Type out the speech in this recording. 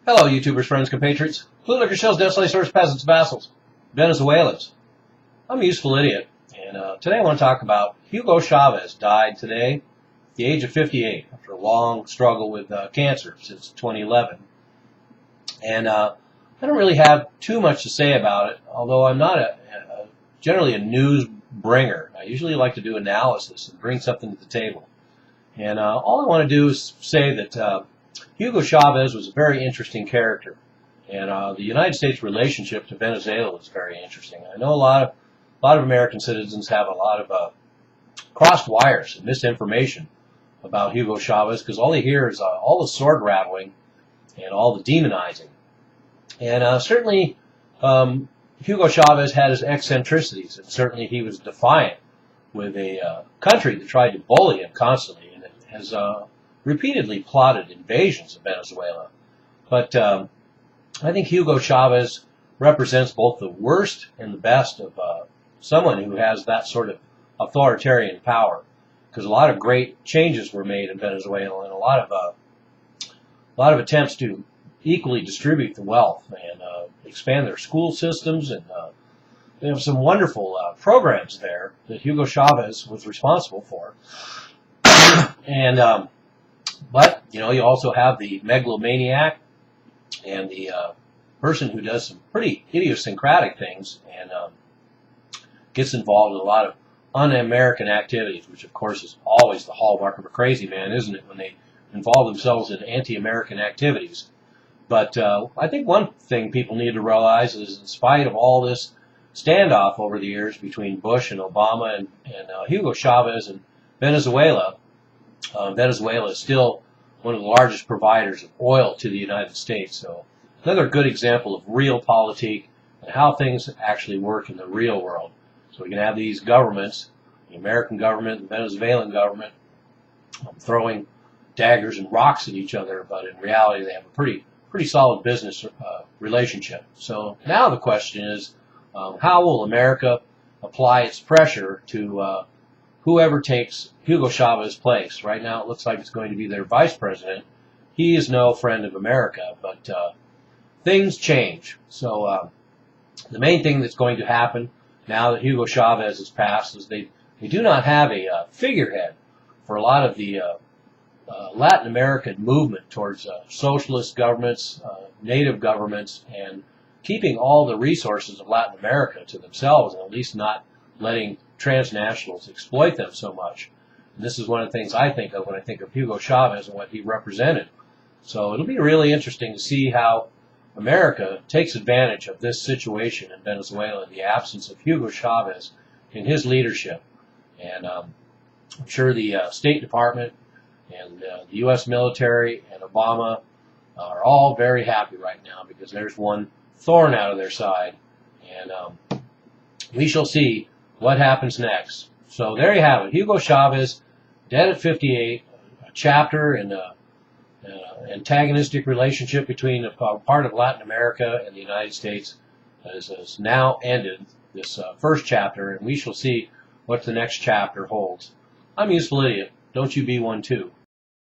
Hello, YouTubers, friends, compatriots, blue liquor shells, desolate source, peasants, vassals, Venezuelans. I'm a useful idiot, and today I want to talk about Hugo Chavez. Died today at the age of 58 after a long struggle with cancer since 2011. And I don't really have too much to say about it, although I'm not generally a news bringer. I usually like to do analysis and bring something to the table. And all I want to do is say that Hugo Chavez was a very interesting character, and the United States relationship to Venezuela is very interesting. I know a lot of American citizens have a lot of crossed wires and misinformation about Hugo Chavez because all they hear is all the sword rattling and all the demonizing. And certainly Hugo Chavez had his eccentricities, and certainly he was defiant with a country that tried to bully him constantly, and it has repeatedly plotted invasions of Venezuela. But I think Hugo Chavez represents both the worst and the best of someone who has that sort of authoritarian power, because a lot of great changes were made in Venezuela, and a lot of attempts to equally distribute the wealth and expand their school systems, and they have some wonderful programs there that Hugo Chavez was responsible for. And but, you know, you also have the megalomaniac and the person who does some pretty idiosyncratic things and gets involved in a lot of un-American activities, which, of course, is always the hallmark of a crazy man, isn't it, when they involve themselves in anti-American activities. But I think one thing people need to realize is, in spite of all this standoff over the years between Bush and Obama and Hugo Chavez and Venezuela, Venezuela is still one of the largest providers of oil to the United States. So another good example of realpolitik and how things actually work in the real world. So we can have these governments, the American government, the Venezuelan government, throwing daggers and rocks at each other, but in reality they have a pretty solid business relationship. So now the question is, how will America apply its pressure to whoever takes Hugo Chavez's place? Right now it looks like it's going to be their vice president. He is no friend of America, but things change. So the main thing that's going to happen now that Hugo Chavez has passed is they do not have a figurehead for a lot of the Latin American movement towards socialist governments, native governments, and keeping all the resources of Latin America to themselves, and at least not letting transnationals exploit them so much. And this is one of the things I think of when I think of Hugo Chavez and what he represented. So it'll be really interesting to see how America takes advantage of this situation in Venezuela, the absence of Hugo Chavez in his leadership. And I'm sure the State Department and the U.S. military and Obama are all very happy right now, because there's one thorn out of their side. And we shall see what happens next. So there you have it. Hugo Chavez, dead at 58, a chapter in an antagonistic relationship between a part of Latin America and the United States has now ended this first chapter, and we shall see what the next chapter holds. I'm a useful idiot. Don't you be one too.